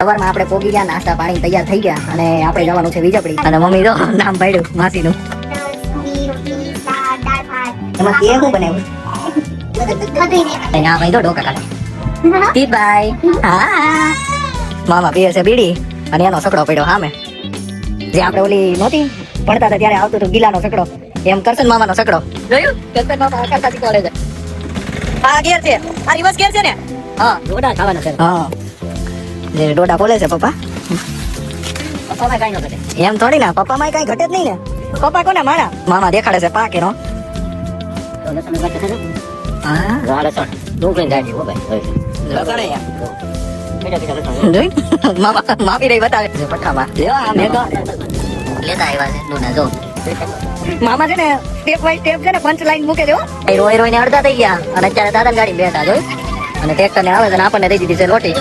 સવારમાં આપણે પોગી ગયા, નાસ્તા પાણી તૈયાર થઈ ગયા અને આપણે જવાનું છે વીજપડી. અને મમ્મી તો નામ પાડ્યું માસીનું. એમાં કે શું બનાવ્યું? ના ભાઈ તો ડોકા કાઢે. બાય. હા મામા પીએ છે બીડી અને એનો સકડો પડ્યો સામે. જે આપણે ઓલી નહોતી ભણતા હતા ત્યારે આવતું હતું ગીલાનો સકડો, એમ કરશન મામાનો સકડો જોયું? કરશન મામા કરતા શીખવાડે છે. આ ઘેર છે, આ રિવર્સ ઘેર છે ને. હા ડોડા ખાવાના છે. હા જે ડોડા બોલે છે પપ્પા. પપ્પામાં કઈ ન ઘટે એમ થોડી ના, પપ્પામાં કઈ ઘટે જ નહીં ને. પપ્પા કોને માણા? મામા દેખાડે છે પાક એનો. માપી રહી બતાવે છે પઠામાં. મામા છે ને સ્ટેપ બાય સ્ટેપ છે ને પંચ લાઈન મૂકે છે. રોઈ રોઈને અડધા થઈ ગયા અને અત્યારે દાદા ગાડી બેઠા જોઈ અને ટ્રેક્ટર ને આવે છે ને આપણને દઈ દીધી છે લોટી.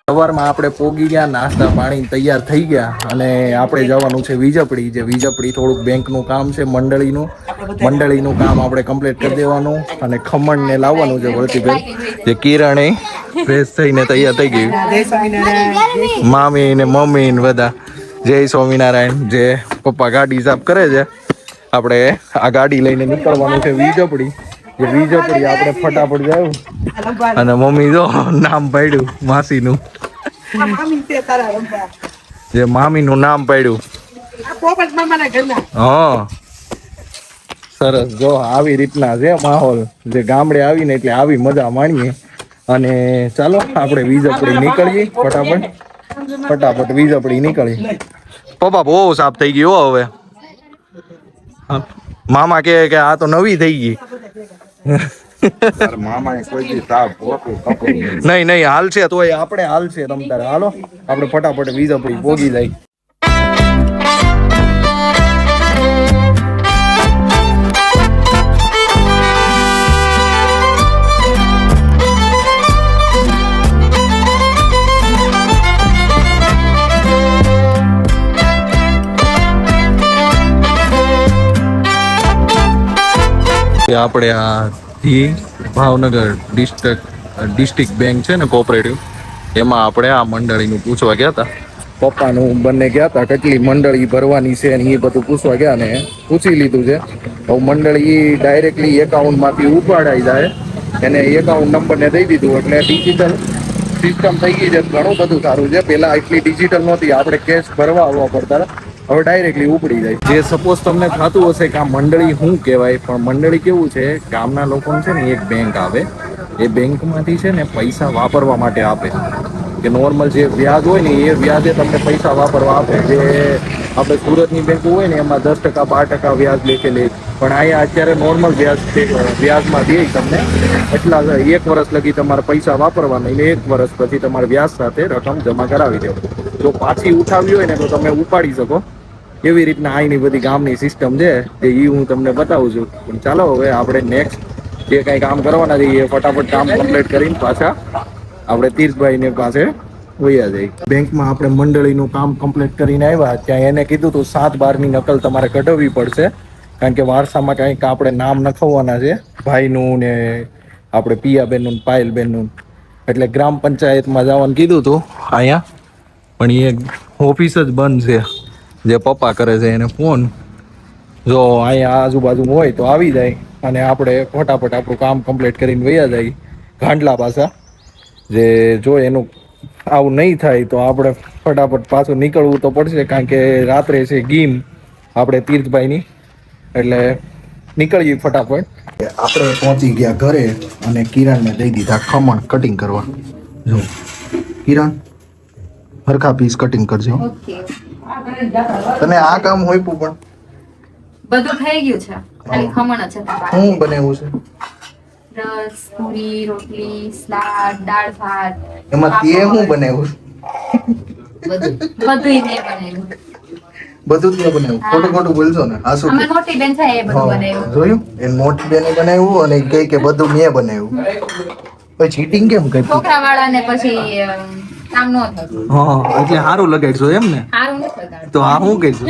સવારમાં આપણે પોગી ગયા, નાસ્તા પાણી તૈયાર થઈ ગયા અને આપણે જવાનું છે વીજપડી. જે વીજપડી થોડુંક બેંકનું કામ છે, મંડળીનું કામ આપણે કમ્પ્લીટ કરી દેવાનું અને ખમણ ને લાવવાનું છે વળતીભાઈ. જે કિરણે ફ્રેશ થઈને તૈયાર થઈ ગઈ, મામી ને મમ્મી ને બધા. જય સ્વામિનારાયણ. જે પપ્પા ગાડી સાફ કરે છે, આપણે આ ગાડી લઈને નીકળવાનું છે વીજપડી. જે વીજપડી આપણે ફટાફટ જાવ અને મમ્મી જો નામ પાડ્યું માસીનું. જે મામીનું નામ પાડ્યું. હા સરસ. જો આવી રીતના છે માહોલ. જે ગામડે આવીને એટલે આવી મજા માણીએ. અને ચાલો આપણે વીજપડી નીકળીએ ફટાફટ વીજપડી નીકળીએ. પપ્પા બહુ સાફ થઈ ગઈ હો હવે. મામા કે આ તો નવી થઈ ગઈ. નહીં હાલ છે તો આપણે હાલ છે રમતા. હાલો આપણે ફટાફટ વીજપડી પોગી જાય. આપણે આ ભાવનગર ડિસ્ટ્રિક્ટ બેંક છે ને કોઓપરેટિવ, એમાં આપણે આ મંડળીનું પૂછવા ગયા હતા. પપ્પાનું બંને ગયા હતા કેટલી મંડળી ભરવાની છે ને એ બધું પૂછવા ગયા ને પૂછી લીધું છે. હવે મંડળી ડાયરેક્ટલી એકાઉન્ટમાંથી ઉપાડાઈ જાય, એને એકાઉન્ટ નંબરને દઈ દીધું એટલે ડિજિટલ સિસ્ટમ થઈ ગઈ છે. ઘણું બધું સારું છે. પહેલાં એટલી ડિજિટલ નહોતી, આપણે કેશ ભરવા આવવા પડતા હતા. હવે ડાયરેક્ટલી ઉપડી જાય. જે સપોઝ તમને થતું હશે કે આ મંડળી શું કહેવાય, પણ મંડળી કેવું છે, ગામના લોકોને છે ને એક બેંક આવે, એ બેંકમાંથી છે ને પૈસા વાપરવા માટે આપે. કે નોર્મલ જે વ્યાજ હોય ને એ વ્યાજે તમને પૈસા વાપરવા આપે. જે આપણે સુરતની બેંકો હોય ને એમાં 10% 12% વ્યાજ લેકે લે, પણ અહીંયા અત્યારે નોર્મલ વ્યાજમાં દે તમને. એટલા 1 વર્ષ લગી તમારે પૈસા વાપરવાના એટલે 1 વર્ષ પછી તમારે વ્યાજ સાથે રકમ જમા કરાવી દેવાની. જો પાછી ઉઠાવી હોય ને તો તમે ઉપાડી શકો. એવી રીતના અહીંની બધી ગામની સિસ્ટમ છે, જે હું તમને બતાવું છું. પણ ચાલો હવે આપણે નેક્સ્ટ જે કંઈ કામ કરવાના છે એ ફટાફટ કામ કમ્પ્લીટ કરીને પાછા આપણે તીર્થભાઈને પાસે વયા જઈએ. બેંકમાં આપણે મંડળીનું કામ કમ્પ્લીટ કરીને આવ્યા, ત્યાં એને કીધું હતું 7/12ની નકલ તમારે કઢાવવી પડશે, કારણ કે વારસામાં કંઈક આપણે નામ નખાવવાના છે, ભાઈનું ને આપણે પિયાબેનનું પાયલબેનનું. એટલે ગ્રામ પંચાયતમાં જવાનું કીધું હતું અહીંયા, પણ એ ઓફિસ જ બંધ છે. જે પપ્પા કરે છે એને ફોન, જો અહીંયા આજુબાજુ હોય તો આવી જાય અને આપણે ફટાફટ આપણું કામ કમ્પ્લીટ કરીને વયા જાય ગાંડલા પાછા. જે જો એનું આવું નહીં થાય તો આપણે ફટાફટ પાછું નીકળવું તો પડશે, કારણ કે રાત્રે છે ગીમ આપણે તીર્થભાઈની. એટલે નીકળીએ ફટાફટ. આપણે પહોંચી ગયા ઘરે અને કિરણને દઈ દીધા ખમણ કટિંગ કરવા. જો કિરણ હરખા પીસ કટિંગ કરજો. તને આ કામ હોય પણ બધું થઈ ગયું છે, ખાલી ખમણ જ છે. શું બનાવ્યું છે? રસ, પૂરી, રોટલી, સલાડ, દાળ ભાત. એમાં તે શું બનાવ્યું? બધું બનાવ્યું. બધું તે બનાવ્યું? ખોટું બોલજો ને. આ શું? અમે મોટી બેન છે એ બધું બનાવ્યું. જોયું? એ મોટી બેને બનાવ્યું અને કહે કે બધું મેં બનાવ્યું. પછી ચીટિંગ કેમ કરી છોકરા વાળાને પછી કામ ન થાય. હા એટલે સારું લગાડશો એમ ને સારું નથી લગાડતું. તો આ શું કહીશું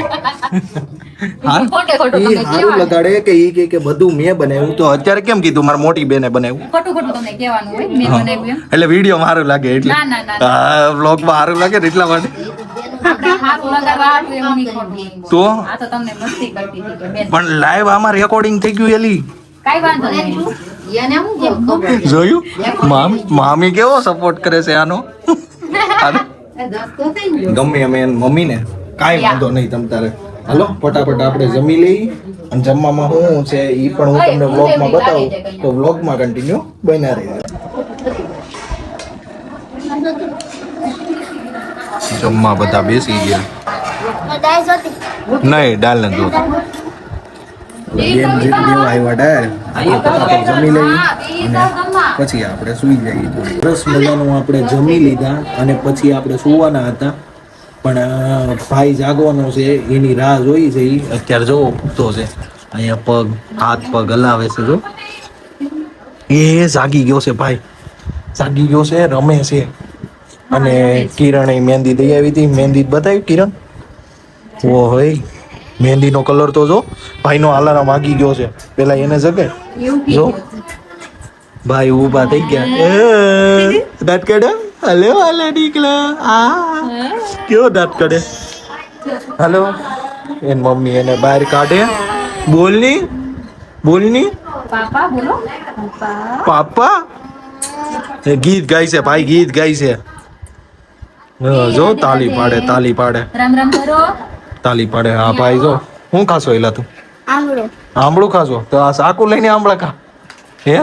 ખોટે ખોટું એ તમે સારું કહેવાનું. લગાડે કે ઈ કે બધું મેં બનાવ્યું તો અત્યારે કેમ કીધું મારી મોટી બેને બનાવ્યું ખોટું ખોટું તમને કહેવાનું હોય મેં હા. બનાવ્યું એમ. એટલે વિડીયો સારું લાગે એટલે ના, ના, ના, ના. હા વ્લોગમાં સારું લાગે ને એટલા માટે આપણે સારું લગાડવા હાટું એવું નહીં ખોટું. તો આ તો તમને મસ્તી કરતી હતી કે બેન પણ લાઈવ આમાં રેકોર્ડિંગ થઈ ગયું એલી કાંઈ વાંધો નહીં. જોયું મામી કેવો સપોર્ટ કરે છે આનો ગમે અમે મમ્મી ને કાંઈ વાંધો નહીં તમ તારે હાલો ફટાફટ આપણે જમી લઈ અને જમવામાં શું છે ઈ પણ હું તમને વ્લોગમાં બતાવું તો વ્લોગમાં કન્ટિન્યુ બન્યા રહેજો જમવા બધા બેસી ગયા નહીં દાલ ને દૂધ બેન જેટલી આવ્યા ડાયર ફટાફટ જમી લઈએ અને પછી આપણે સૂઈ જઈએ સરસ મજાનું આપણે જમી લીધા અને પછી આપણે સુવાના હતા પણ ભાઈ જાગવાનો છે એની રાહ જોઈ છે ઈ અત્યારે જો ઉઠતો છે અહીંયા પગ હાથ પગ હલાવે છે જો એ જાગી ગયો છે ભાઈ જાગી ગયો છે રમે છે અને કિરણે મહેંદી દઈ આવી હતી મહેંદી બતાવી કિરણ ઓ હોય મહેંદીનો કલર તો જો ભાઈનો અલાર્મ વાગી ગયો છે પેલા એને જગે જો ભાઈ ઊભા થઈ ગયા દાંત કાઢે હલે વાલે નીકળ્યા આ કેવો દાંત કાઢે હલો એન મમ્મી એને બહાર કાઢે બોલની પાપા બોલો પાપા એ ગીત ગાય છે ભાઈ ગીત ગાય છે જો તાલી પાડે રામ રામ કરો. તાલી પાડે હા ભાઈ જો હું ખાશો એલા તું આંબળું ખાશો તો આ સાકુ લઈને આંબળા ખા હે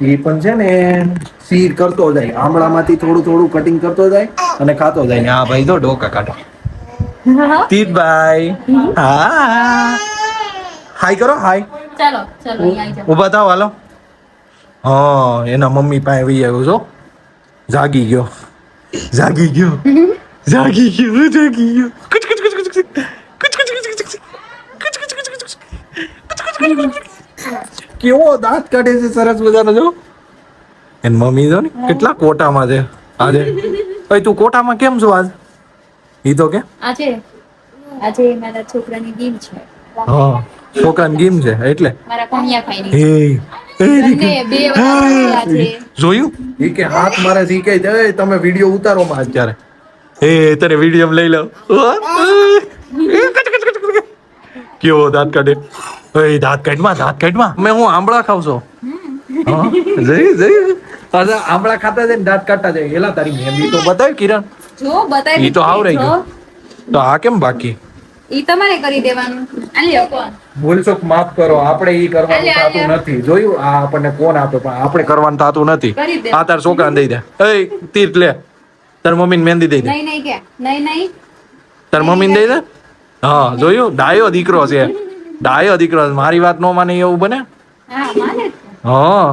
ઈ પણ છે ને સીર કરતો જાય આંબળામાંથી થોડું થોડું કટિંગ કરતો જાય અને ખાતો જાય ને આ ભાઈ તો ડોકા કાઢે તીતભાઈ હા હાય કરો હાય ચાલો ચાલો અહીં આવી જાઓ. ઊભા થાવ હાલો હા એના મમ્મી પાસે વહી આવ્યો છો જાગી ગયો કચ કચ કચ કચ કચ. કચ કચ કચ કચ કચ. કચ કચ કચ કચ કચ. કચ કચ કચ કચ કચ. કેવો દાંત કાઢે છે સરસ મજાનો જો એન મમ્મી જો ને કેટલા કોટામાં છે આજે ભાઈ તું કોટામાં કેમ છો આજ ઈ તો કે આજે મારા છોકરાની ગીમ છે. હા છોકરાની ગેમ છે એટલે મારા કોણિયા ખાઈ હે બંને બે વાર છે. જોયું ઈ કે હાથ મારે સી કે તમે વિડિયો ઉતારો માં અત્યારે તને વિડિયો લઈ લઉં કેવો દાંત કાઢે દાંત કાઢમાં મેં હું આંબળા ખાવ છો જઈ આંબળા ખાતા જાય ને દાંત કાઢતા જાય એલા તારી મહેંદી તો બતાવ કિરણ જો બતાવી ઈ તો આવ રહી ગયો તો આ કેમ બાકી ઈ તમારે કરી દેવાનું. આલ્યો કોણ ભૂલચૂક માફ કરો આપણે ઈ કરવાનું થતું નથી જોયું આ આપણને કોણ આપે પણ આપણે કરવાનું થતું નથી કરી દે. આ તાર છોકરાને દઈ દે તીર્થ લે તાર મમ્મીને મહેંદી દઈ દે નહીં કે નહીં તાર મમ્મીને દઈ દે હા જોયું ડાયો દીકરો છે મારી વાત નો માને એવું બને હા માને જ. હા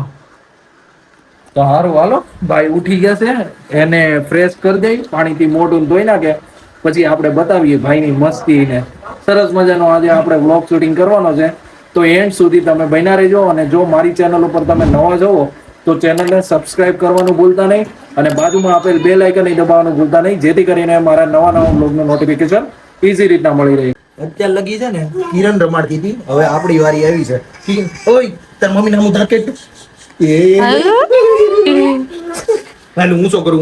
તો સારું હાલો ભાઈ ઉઠી ગયા છે એને ફ્રેશ કરી દઈ પાણીથી મોઢું ધોઈ નાખે પછી આપણે બતાવીએ ભાઈની મસ્તી ને સરસ મજાનો આજે આપણે વ્લોગ શૂટિંગ કરવાનો છે તો એન્ડ સુધી તમે બન્યા રહેજો અને જો મારી ચેનલ ઉપર તમે નવા જોવો તો ચેનલને સબસ્ક્રાઇબ કરવાનું ભૂલતા નહીં અને બાજુમાં આપેલ બેલ આઇકન દબાવવાનું ભૂલતા નહીં જેથી કરીને મારા નવા વ્લોગનું નોટિફિકેશન ઈઝી રીતના મળી રહે અત્યારે લગી છે ને કિરણ રમાડતી હતી હવે આપણી વારી આવી છે ઓય તાર મમ્મી નામ ધાકેટ હાલ હું શું કરું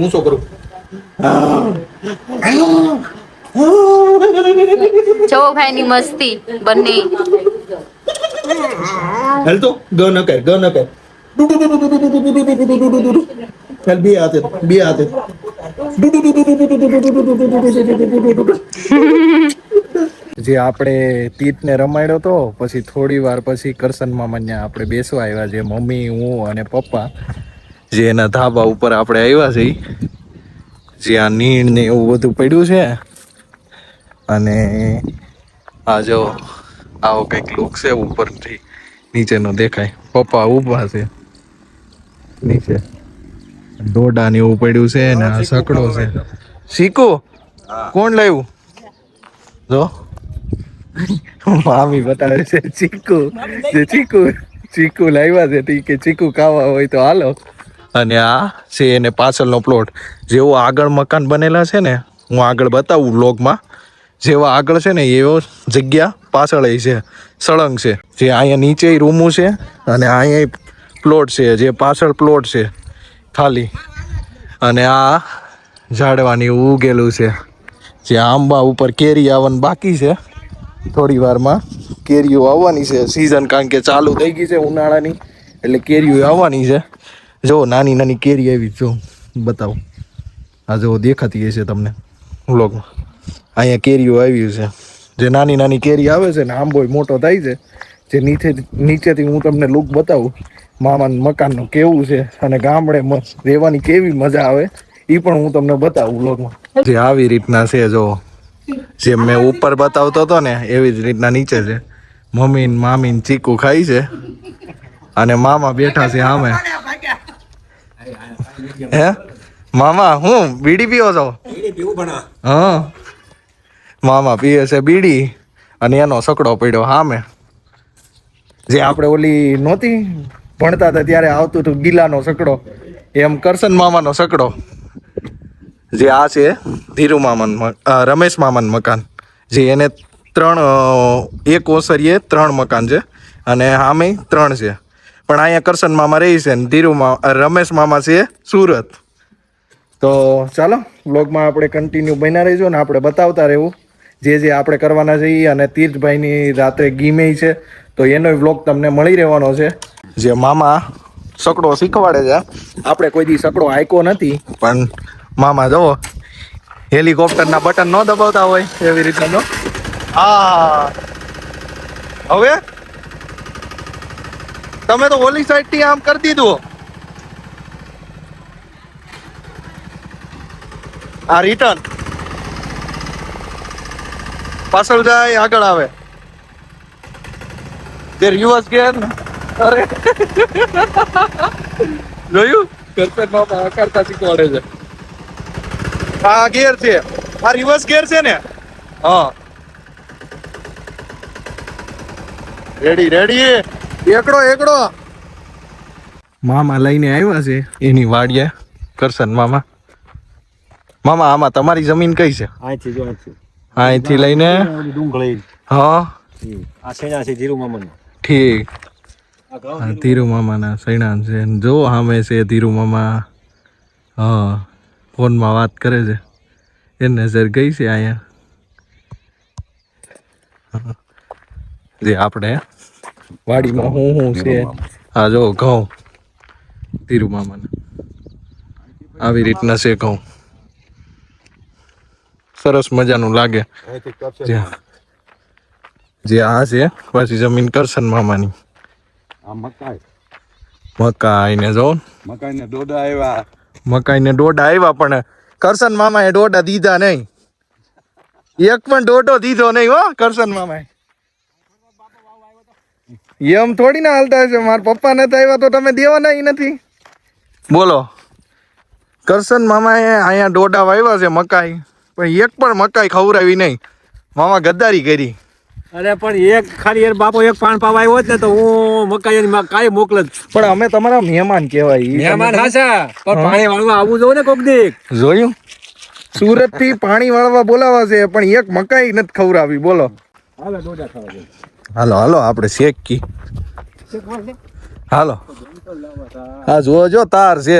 જો ભાઈની મસ્તી બંને હાલ તો ગ ન કર હાલ બે હાથે જે આપણે તીતને રમાડ્યો તો પછી થોડી વાર પછી કરશન મામાને આપણે બેસવા આવ્યા છે મમ્મી હું અને પપ્પા જે એના ધાબા ઉપર આપણે આવ્યા છે જ્યાં નીણ ને એવું બધું પડ્યું છે અને આ જો આવો કંઈક લુક છે ઉપરથી નીચેનો દેખાય પપ્પા ઊભા છે નીચે દોડા ને એવું પડ્યું છે ને આ સકડો છે શીખો કોણ લાવ્યું જો મામી બતાવે છે ચીકુ લાવ્યા છે ઠીક કે ચીકુ ખાવા હોય તો હાલો અને આ છે એને પાછળનો પ્લોટ. જેવો આગળ મકાન બનેલા છે ને, હું આગળ બતાવું વ્લોગમાં, જેવા આગળ છે ને એવો જગ્યા પાછળ છે, સળંગ છે. જે અહીંયા નીચે રૂમો છે અને અહીંયા પ્લોટ છે, જે પાછળ પ્લોટ છે ખાલી. અને આ ઝાડવાની ઉગેલું છે. જે આંબા ઉપર કેરી આવવાનું બાકી છે, થોડી વારમાં કેરીઓ આવવાની છે સિઝન, કારણ કે ચાલુ થઈ ગઈ છે ઉનાળાની, એટલે કેરીઓ આવવાની છે. જો નાની નાની કેરી આવી, જો બતાવો, આ જો દેખાતી હશે તમને વ્લોગમાં. અહીંયા કેરીઓ આવી છે, જે નાની નાની કેરી આવે છે ને, આંબો મોટો થાય છે. જે નીચેથી હું તમને લુક બતાવું મામાનું મકાનનું કેવું છે, અને ગામડે રહેવાની કેવી મજા આવે એ પણ હું તમને બતાવું વ્લોગમાં. જે આવી રીતના છે, જો જે મેં ઉપર બતાવતો હતો ને એવી જ રીતના નીચે છે. મમ્મી ને મામી ને ચીકુ ખાઈ છે, અને મામા બેઠા છે સામે. હે મામા, હું બીડી પીવો છો? હા, મામા પીએ છે બીડી, અને એનો સકડો પડ્યો સામે. જે આપણે ઓલી નહોતી ભણતા હતા ત્યારે આવતું હતું ગીલાનો સકડો, એમ કરશન મામાનો સકડો. જે આ છે ધીરુ મામાનું રમેશ મામાનું મકાન. જે એને એક ઓસરીએ 3 મકાન છે, અને સામે 3 છે. પણ અહીંયા કરશન મામા રહી છે, ને રમેશ મામા છે સુરત. તો ચાલો વ્લોગમાં આપણે કન્ટિન્યુ બન્યા રહીશું, ને આપણે બતાવતા રહેવું જે આપણે કરવાના છીએ. અને તીર્થભાઈની રાત્રે ગીમે છે, તો એનો વ્લોગ તમને મળી રહેવાનો છે. જે મામા સકડો શીખવાડે છે, આપણે કોઈ દી સકડો આંક્યો નથી, પણ મામા જુઓ હેલિકોપ્ટરના બટન ન દબાવતા હોય એવી રીતના. હા, હવે તમે તો ઓલી સાઈડ થી આમ કરી દીધું. આ રિટર્ન પાછળ જાય, આગળ આવે. તે રિવર્સ ગેર ને, અરે જોયું કરતા મામા કરતા શીખવાડે છે. આ ગેર છે, આ રિવર્સ ગેર છે ને. હા, રેડી એકડો મામા લઈને આવ્યા છે એની વાડીએ. કરશન મામા આમાં તમારી જમીન કઈ છે? અહીંથી લઈને હા, ઠીક. ધીરુ મામાના સૈણા છે, જો સામે છે ધીરુ મામા. હા, ફોનમાં વાત કરે છે, એ નજર ગઈ છે અહીંયા. જે આપણે વાડીમાં હું છે, હા જો ઘઉં ધીરુ મામાના આવી રીતના છે ઘઉં. સરસ મજાનું લાગે. જે આ છે પછી જમીન કરશન મામાની. મકાઈ ને જો મકાઈ ને દોડા આવ્યા, પણ કરશન મામાએ દોડા દીધા નહીં. એક પણ દોડો દીધો નહીં હો કરશન મામાએ. એમ થોડી ના હાલતા છે, મારા પપ્પા નતા આવ્યા તો તમે દેવાના નથી. બોલો, કરશન મામાએ અહીંયા દોડા વાવ્યા છે મકાઈ, પણ એક પણ મકાઈ ખવડાવી નહીં. મામા ગદ્દારી કરી. અરે પણ એક ખાલી યાર બાપો એક પાન પાવા આવ્યો ને તો હું મકાઈ કાંઈ મોકલ જ. પણ અમે તમારા મહેમાન કહેવાય. મહેમાન હાચા, પણ પાણી વાળવા આવવું જોઈએ ને કોક દીક. જોયું, સુરત થી પાણી વાળવા બોલાવા છે, પણ એક મકાઈ નથી ખવડાવી. બોલો, હાલો આપણે શેકી. હાલો, હા જો તાર છે,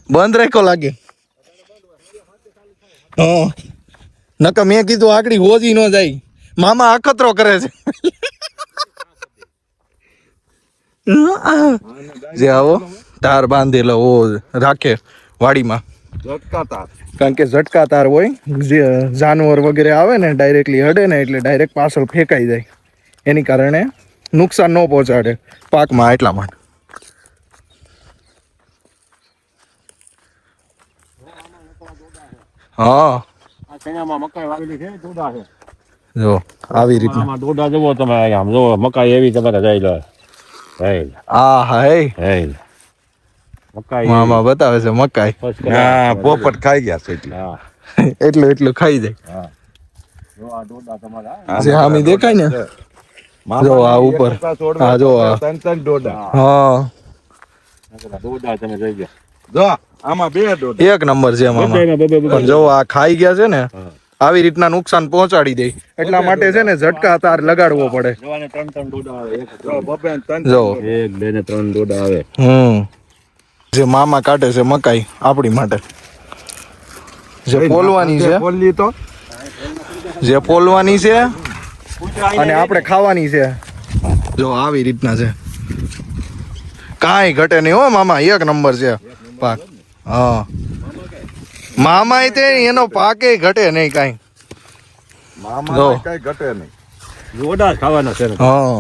બંધ રાખ્યો લાગે. હા, નકા મેં કીધું આકડી હોજી ન જાય. મામા અખતરો કરે છે. જે આવો તાર બાંધેલો રાખે વાડીમાં, કારણ કે ઝટકા તાર હોય, જે જાનવર વગેરે આવે ને ડાયરેક્ટલી હડે ને એટલે ડાયરેક્ટ પાછળ ફેંકાઈ જાય, એની કારણે નુકસાન ન પહોંચાડે પાકમાં. એટલા માટે હા, જો આવી રીતના દોડા જવો તમે, આમ જો મકાઈ એવી તમારે જઈ લો. આ હાય મકાઈ મામા બતાવે છે મકાઈ. હા, પોપટ ખાઈ ગયા છે એટલું ખાઈ જાય. જે હામી દેખાય ને જો આ ઉપર હા જો આ ત્રણ ડોડા હા દોડા તમે જોઈ ગયા. જો આમાં બે ડોડા એક નંબર છે મામા પણ જો આ ખાઈ ગયા છે ને આવી રીતના નુકસાન પહોંચાડી દે એટલા માટે છે ને ઝટકા તાર લગાડવો પડે જોવાને 3 દોડા આવે. એક જો બબે ને ત્રણ જો 1 2 ને 3 દોડા આવે. જે મામા કાઢે છે મકાઈ આપણી માટે જે પોલવાની છે બોલી તો જે પોલવાની છે અને આપણે ખાવાની છે જો આવી રીતના છે કાંઈ ઘટે નહીં હો મામા એક નંબર છે પાક હા મામા તે એનો પાકે ઘટે નહીં કાંઈ મામા જો. કઈ ઘટે નહીં દોડા જ ખાવાના છે ને. હા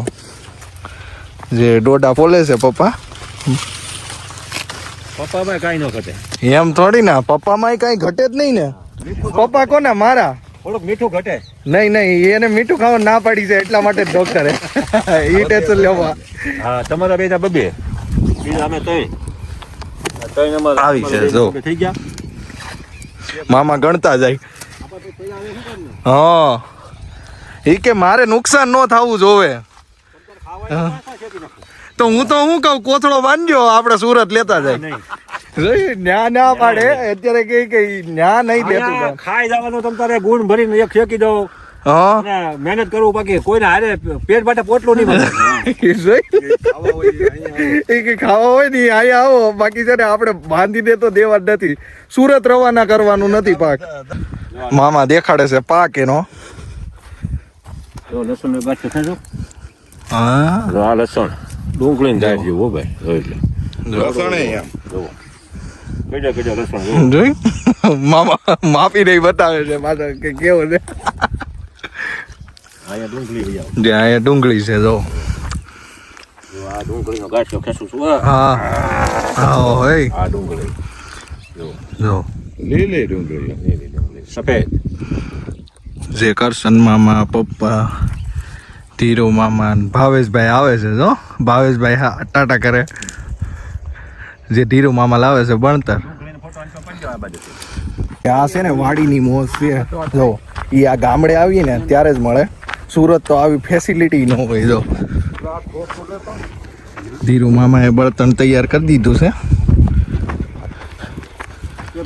જે ડોડા પોલે છે પપ્પા પપ્પામાં કાંઈ ન ઘટે. એમ થોડી ના પપ્પામાં કાંઈ ઘટે જ નહીં ને પપ્પા કોને મારા થોડુંક મીઠું ઘટે. નહીં એને મીઠું ખાવા ના પાડી છે એટલા માટે ડોક્ટરે ઈ ટેન્શન લેવા હા તમારા બે બબે બીજા અમે ત્રણ અમારા આવી છે, જો. થઈ ગયા. મામા ગણતા જાય હા ઈ કે મારે નુકસાન ન થવું જોવે તો હું શું કહું કોથળો બાંધજો આપણે સુરત લેતા જાય જોઈ ન્યા ના પાડે અત્યારે કે ન્યા નહીં દેતું અહીંયા કાંઈ. ખાઈ જવાનું તમ તારે ગુણ ભરીને એક ફેંકી દો હા અને મહેનત કરવું બાકી કોઈને હારે પેટ માટે પોટલું નહીં મળે. ઈ જોઈ એ કે ખાવા હોય ને અહીંયા આવો બાકી છે ને આપણે બાંધી દે તો દેવા જ નથી સુરત રવાના કરવાનું નથી પાક મામા દેખાડે છે પાક એનો જો લસણ બાકી ખાજો. હા આ લસણ ડુંગળી જાય છે હો ભાઈ જોઈ લે. લસણ એમ કજા લસણ જો. જોઈ મામા માપી નહીં બતાવે છે પાછળ કે કેવો છે અહીંયા ડુંગળી લઈ આવો. જે અહીંયા ડુંગળી છે જો જો આ ડુંગળીનો ગાંઠિયો ખેંચું છું. હા હા હોય આ ડુંગળી જો લીલી ડુંગળી લીલી ડુંગળી સફેદ. જે કરશન મામા પપ્પા ધીરો મામા ને ભાવેશભાઈ આવે છે જો ભાવેશભાઈ હા ટાટા કરે જે ધીરો મામા લાવે છે ભણતર આ છે ને વાડીની મોજ છે જો ઈ આ ગામડે આવીએ ને ત્યારે જ મળે સુરત તો આવી ફેસિલિટી ન હોય જો ધીરુ મામાએ બળતણ તૈયાર કરી દીધું છે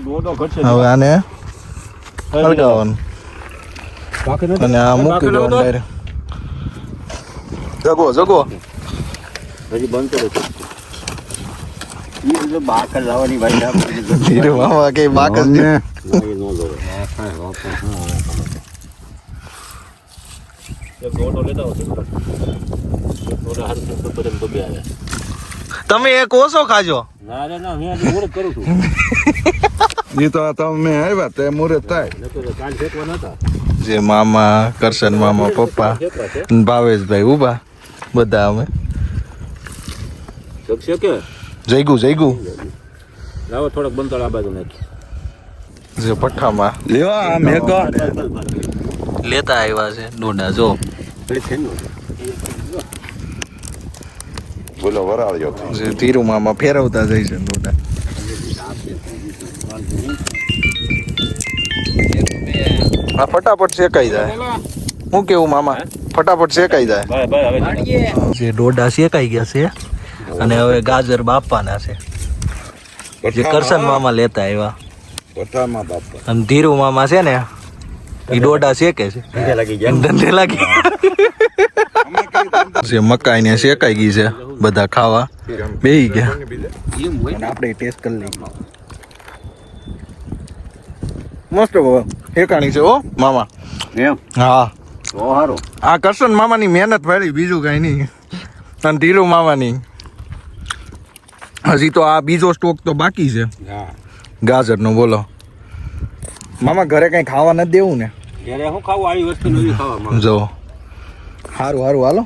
દોડો ઘટશે. હવે આને હળગાવવાનું બાકી નથી. અને આ મૂકી દેવાનું ડાયરેક્ટ જગો જગો હજી બંધ કરે છે. ઈ જો બાકર લાવવાની ભાઈ ના ધીરુ મામા કે બાકસ છે નો લો. એક દોડો લેતા હો દોડો હાર તો બદલ બબે આવે. તમે એક ઓછો ખાજો ના રે ના હું આજે મુરત કરું છું. એ તો તમે આવ્યા તે મુહૂર્ત થાય નતો તો કાલ ફેંકવા નતા. જે મામા કરશન મામા પપ્પા ફેંકવા છે. અને ભાવેશભાઈ ઉભા બધા અમે શકશે કે જઈગું લાવો થોડોક બંતળ આ બાજુ નાખી. જે પઠ્ઠામાં લ્યો આ મેઘો લેતા આવ્યા છે ડોડા જો બોલો વરાળ્યો જે ધીરુ મામા ફેરવતા જાય છે ડોડા આ ફટાફટ શેકાઈ જાય હું કેવું મામા ફટાફટ શેકાઈ જાય ભાઈ હવે જે ડોડા શેકાઈ ગયા છે અને હવે ગાજર બાપાના છે જે કરશન મામા લેતા આવ્યા પઠામાં બાપા અને ધીરુ મામા છે ને એ ડોડા શેકે છે ધંધે લાગી ગયા. ધંધે લાગી જે મકાઈ ને શેકાઈ ગઈ છે બધા ખાવા બેહી ગયા અને આપણે ટેસ્ટ કરી લઈએ મસ્ત ઠેકાણી છે હો મામા એમ હા તો હારું. આ કરશન મામાની મહેનત ભારી બીજું કઈ નહીં અને ધીરુ મામાની હજી તો આ બીજો સ્ટોક તો બાકી છે હા ગાજરનો બોલો મામા ઘરે કઈ ખાવા નથી દેવું ને ત્યારે હું ખાવું આવી વસ્તુ નવી ખાવા જો સારું હાલો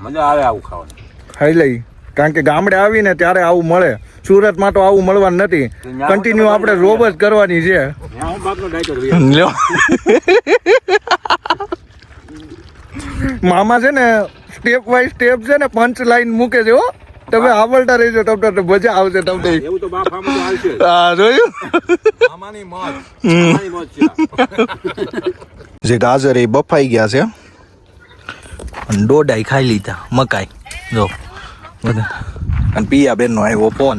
મજા આવે આવું ખાવાની. ખાઈ લઈ કારણ કે ગામડે આવીને ત્યારે આવું મળે સુરતમાં તો આવું મળવાનું નથી કન્ટિન્યુ આપણે જોબ જ કરવાની છે ત્યાં હું બાપનો ડાયટર લ્યો. મામા છે ને સ્ટેપ બાય સ્ટેપ છે ને પંચ લાઈન મૂકે છે હો તમે આવડતા રહેજો તમને મજા આવશે તમને એવું તો બાપ આમ તો આવશે. હા જોયું આમાંની મોજ આની મોજ છે. જે ગાજર એ બફાઈ ગયા છે અને ડોડાઈ ખાઈ લીધા મકાઈ જો બધા. અને પિયા બેનનો આવ્યો ફોન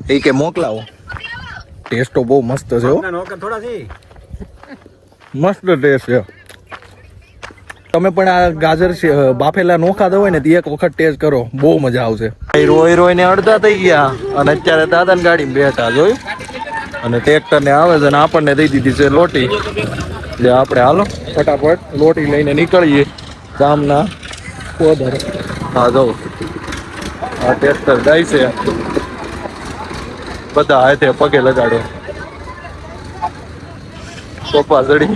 એ કે મોકલાવો. ટેસ્ટ તો બહુ મસ્ત છે હો. થોડા છે મસ્ત ટેસ્ટ છે. તમે પણ આ ગાજર બાફેલા નો ખાધા હોય ને તો એક વખત ટેસ્ટ કરો, બહુ મજા આવશે. રોઈ રોઈને અડધા થઈ ગયા અને અત્યારે દાદાની ગાડી બેઠા જોયું. અને ટ્રેક્ટર ને આવે છે અને આપણને દઈ દીધી છે લોટી. જે આપણે હાલો ફટાફટ લોટી લઈને નીકળીએ ગામના કોદર. હા જો આ ટ્રેક્ટર જાય છે, બધા હાથે પગે લગાડો. પપ્પા ચડી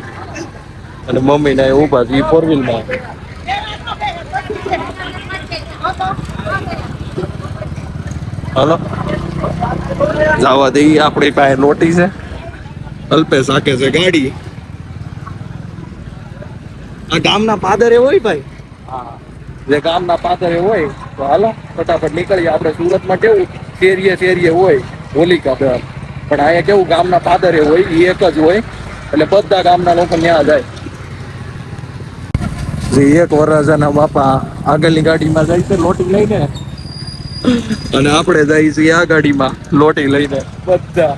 અને મમ્મી ને ઉભા છે ફોર વ્હીલ માં. હાલો જવા દઈએ. આપણી પાસે લોટી છે, અલ્પેશ હાકે છે ગાડી. આ ગામના પાદરે હોય ભાઈ, જે ગામના પાદરે હોય તો હાલો ફટાફટ નીકળીએ. આપણે સુરતમાં કેવું શેરીએ શેરીએ હોય હોલિકા દહન, પણ અહીંયા કેવું ગામના પાદરે હોય, એ એક જ હોય એટલે બધા ગામના લોકો ત્યાં જાય. જે એક વરરાજાના બાપા આગળની ગાડીમાં જાય છે લોટી લઈને અને આપણે જઈએ છીએ આ ગાડીમાં લોટી લઈને. બધા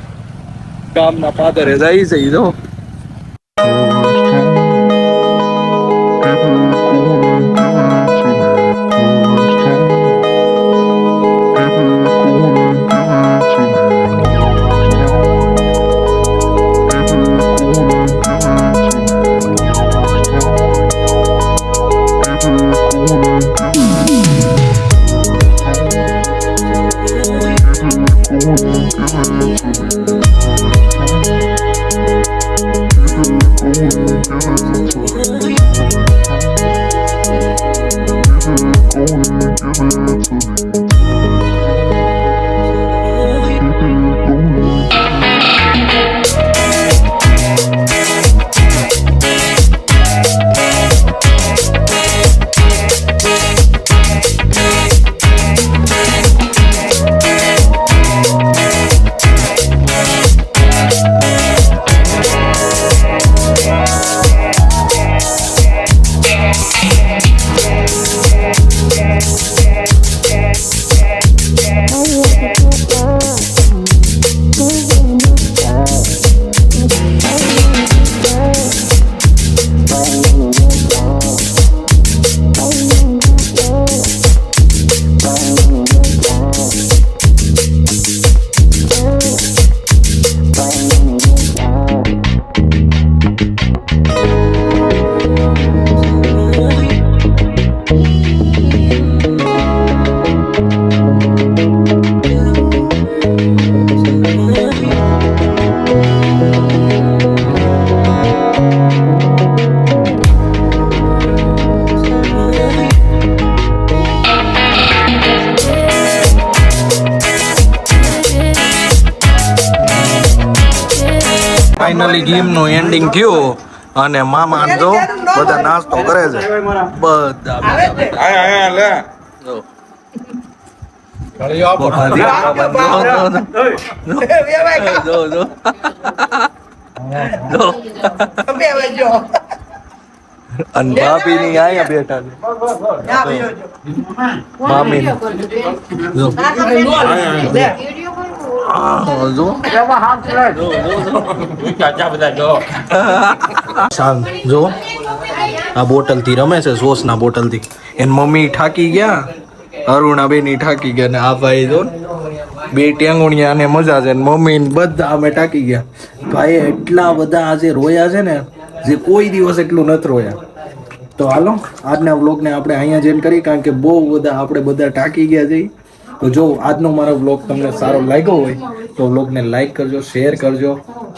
ગામના પાદરે જાય છે જો. ફાઇનલી ગેમ નું એન્ડિંગ થયું અને મામા જો બધા નાસ્તો કરે છે. બધા અને ભાભી ની આયા બેઠા છે. મામી જો આ બોટલ થી રમે છે, સોસ ના બોટલ થી. એન મમ્મી થાકી ગયા, અરુણા બેની થાકી ગયા ને આ ભાઈ જો બે ટેંગુણિયા અને મજા છે. મમ્મી બધા અમે થાકી ગયા. ભાઈ એટલા બધા આજે રોયા છે ને જે કોઈ દિવસ એટલું નથી રોયા. તો હાલો આજના વ્લોગને આપણે અહીંયા જ એન્ડ કરી, કારણ કે બહુ બધા આપણે બધા ટાંકી ગયા છે. તો જો આજનો મારો વ્લોગ તમને સારો લાગ્યો હોય તો વ્લોગને લાઈક કરજો, શેર કરજો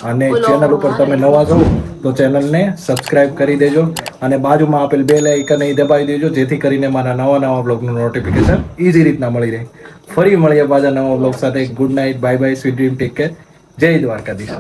અને ચેનલ ઉપર તમે નવા છો તો ચેનલને સબસ્ક્રાઇબ કરી દેજો અને બાજુમાં આપેલ બેલ આઇકન એ દબાવી દેજો, જેથી કરીને મારા નવા વ્લોગનું નોટિફિકેશન ઇઝી રીતના મળી રહે. ફરી મળીએ પાછા નવા વ્લોગ સાથે. Good night, bye bye, sweet dream, take care, જય દ્વારકાધીશ.